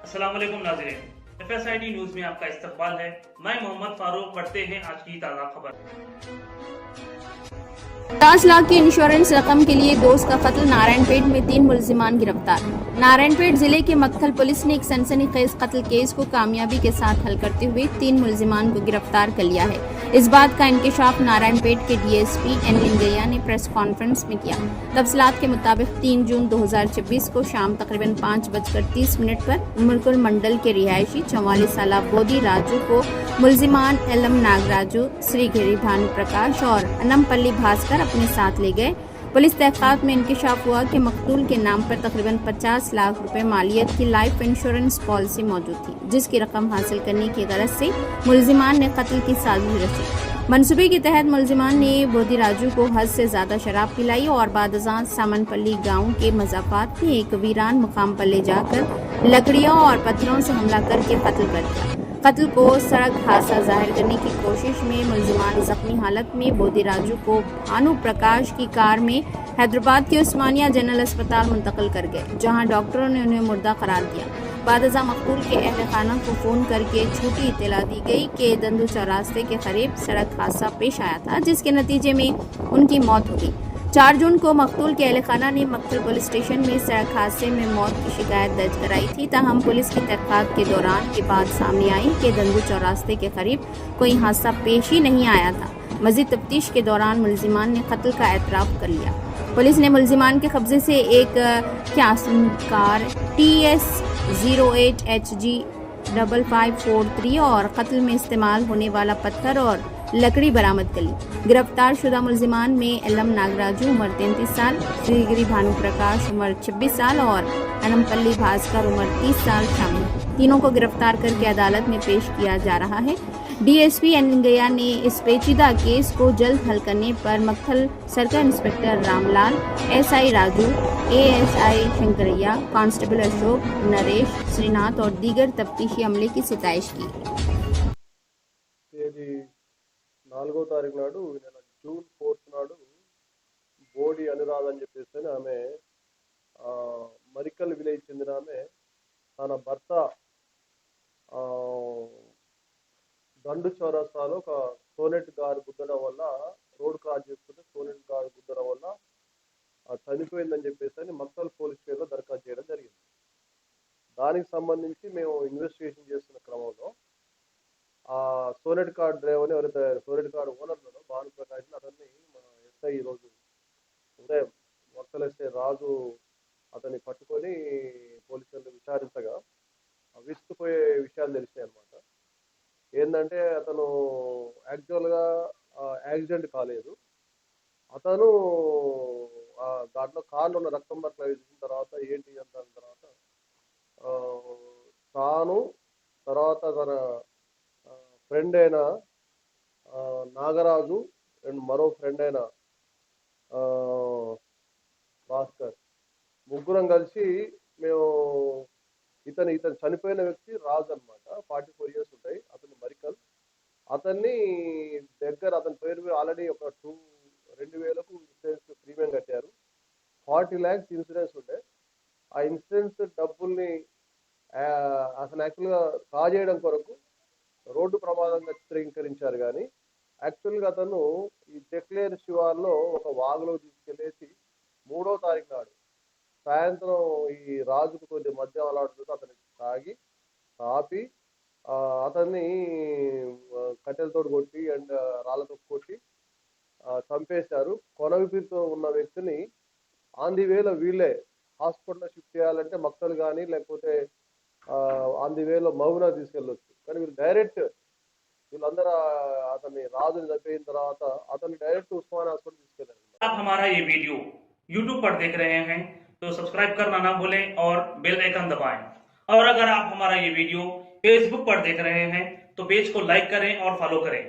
अस्सलाम वालेकुम नाज़रीन, FSID न्यूज में आपका इस्तकबाल है। मैं मोहम्मद फारूक। पढ़ते हैं आज की ताज़ा खबर। 50 लाख की इंश्योरेंस रकम के लिए दोस्त का कत्ल। नारायणपेट में 3 मुलजिमान गिरफ्तार। नारायणपेट जिले के मक्खल पुलिस ने एक सनसनीखेज कत्ल केस को कामयाबी के साथ हल करते हुए 3 मुलजिमान को गिरफ्तार कर लिया है। इस बात का इंकशाफ नारायणपेट के DSP N लिंगैया ने प्रेस कॉन्फ्रेंस में किया। तफसीलात के मुताबिक 3 जून 2026 को शाम तकरीबन 5:30 पर उमरकुल मंडल के रिहायशी 44 साल बोदी राजू को मुलजिमान एलम नागराजू, श्रीगिरी भानु प्रकाश और अनमपल्ली भास्कर अपने साथ ले गए। पुलिस तहकीकात में इंकशाफ हुआ कि मकतूल के नाम पर तकरीबन 50 लाख रुपए मालियत की लाइफ इंश्योरेंस पॉलिसी मौजूद थी, जिसकी रकम हासिल करने की गरज से मुलजिमान ने कत्ल की साजिश रची। मंसूबे के तहत मुलजिमान ने बोदी राजू को हद से ज्यादा शराब पिलाई और बादजान सामनपल्ली गांव के मजाफात में एक वीरान मुकाम पर ले जाकर लकड़ियों और पत्थरों से हमला करके कत्ल कर दिया। कत्ल को सड़क हादसा जाहिर करने की कोशिश में मुलजिमान जख्मी हालत में बोदी राजू को भानु प्रकाश की कार में हैदराबाद के उस्मानिया जनरल अस्पताल मुंतकिल कर गए, जहां डॉक्टरों ने उन्हें मुर्दा करार दिया। बादजा मकतूल के अहल खाना को फ़ोन करके झूठी इत्तला दी गई कि दंदू चौरास्ते के करीब सड़क हादसा पेश आया था, जिसके नतीजे में उनकी मौत हो गई। 4 जून को मकतूल के अहल खाना ने मक्खल पुलिस स्टेशन में सड़क हादसे में मौत की शिकायत दर्ज कराई थी। ताहम पुलिस की तहकीकात के दौरान ये बात सामने आई कि दंदू चौरास्ते के करीब कोई हादसा पेश ही नहीं आया था। मजीद तफ्तीश के दौरान मुलजिमान ने कत्ल का एतराफ़ कर लिया। पुलिस ने मुलजिमान के कब्जे से एक कार TS 08HG 5543 और कत्ल में इस्तेमाल होने वाला पत्थर और लकड़ी बरामद कर ली। गिरफ्तार शुदा मुलजिमान में एलम नागराजू उम्र 33 साल, श्रीगिरी भानु प्रकाश उम्र 26 साल और अनमपल्ली भास्कर उम्र 30 साल शामिल। तीनों को गिरफ्तार करके अदालत में पेश किया जा रहा है। DSP N लिंगैया ने इस पेचीदा केस को जल्द हल करने पर Makthal circle inspector Ramlal, SI Raju, ASI Shankaraiah, constable Ashok, Naresh, Srinath और दीगर तफ्तीशी अमले की सिताइश की। 4వ తారీఖు నాడు ఈ నెల జూన్ 4 నాడు బోడి అనురాధ అని చెప్పేసి ఆమె మరికల్ విలేజ్ చెందిన ఆమె తన భర్త దండు చౌరస్తాలో ఒక సోనెట్ గారు గుద్దడం వల్ల రోడ్ క్రాస్ చేస్తుంటే సోనెట్ గారు గుద్దడం వల్ల చనిపోయిందని చెప్పేసి మక్తల్ పోలీస్ స్టేషన్లో దరఖాస్తు చేయడం జరిగింది. దానికి సంబంధించి మేము ఇన్వెస్టిగేషన్ చేస్తున్న క్రమంలో సోనెట్ కార్డ్ డ్రైవర్ని ఎవరైతే సోనెట్ కార్డ్ ఓనర్లో భాను ప్రకాష్ అతన్ని మన SI ఈరోజు ఉదయం మక్తల్ SI రాజు అతన్ని పట్టుకొని పోలీసులు విచారించగా విస్తుపోయే విషయాలు తెలిసాయి అన్నమాట. ఏంటంటే అతను యాక్చువల్గా యాక్సిడెంట్ కాలేదు. అతను దాంట్లో కార్లో ఉన్న రక్తం బట్టలు చూసిన తర్వాత ఏంటి అంత తర్వాత తాను తర్వాత తన ఫ్రెండ్ అయిన నాగరాజు అండ్ మరో ఫ్రెండ్ అయిన భాస్కర్ ముగ్గురం కలిసి మేము ఇతను చనిపోయిన వ్యక్తి రాజు అనమాట. 44 ఇయర్స్ ఉంటాయి. అతను మరికల్. అతన్ని దగ్గర అతని పేరు ఆల్రెడీ ఒక 2000కు ఇన్సూరెన్స్ ప్రీమియం కట్టారు. 40 lakhs ఇన్సూరెన్స్ ఉండే. ఆ ఇన్సూరెన్స్ డబ్బుల్ని అతను యాక్చువల్గా కాజేయడం కొరకు రోడ్డు ప్రమాదంగా చిత్రీకరించారు. కానీ యాక్చువల్గా అతను ఈ డెక్లేర్ శివార్లో ఒక వాగులో తీసుకెళ్ళేసి 3వ తారీఖు నాడు సాయంత్రం ఈ రాజుకు కొద్ది మద్యం అలాడుతుంటే అతన్ని తాగి తాపి అతన్ని కట్టెలతో కొట్టి అండ్ రాళ్ళతో కొట్టి చంపేశారు. కొనవిపితో ఉన్న వ్యక్తిని ఆన్ ది వేలో వీళ్ళే హాస్పిటల్లో షిఫ్ట్ చేయాలంటే మక్తలు కానీ లేకపోతే ఆన్ ది వేలో మహబూనా తీసుకెళ్ళొచ్చు. కానీ వీళ్ళు డైరెక్ట్ వీళ్ళందరూ అతన్ని రాజుని చంపిన తర్వాత అతన్ని డైరెక్ట్ ఉస్మానియా హాస్పిటల్ తీసుకెళ్ళారు. आप हमारा ये वीडियो YouTube पर देख रहे हैं तो सब्सक्राइब करना ना भूलें और बेल आइकन दबाएं। और अगर आप हमारा ये वीडियो Facebook पर देख रहे हैं तो पेज को लाइक करें और फॉलो करें।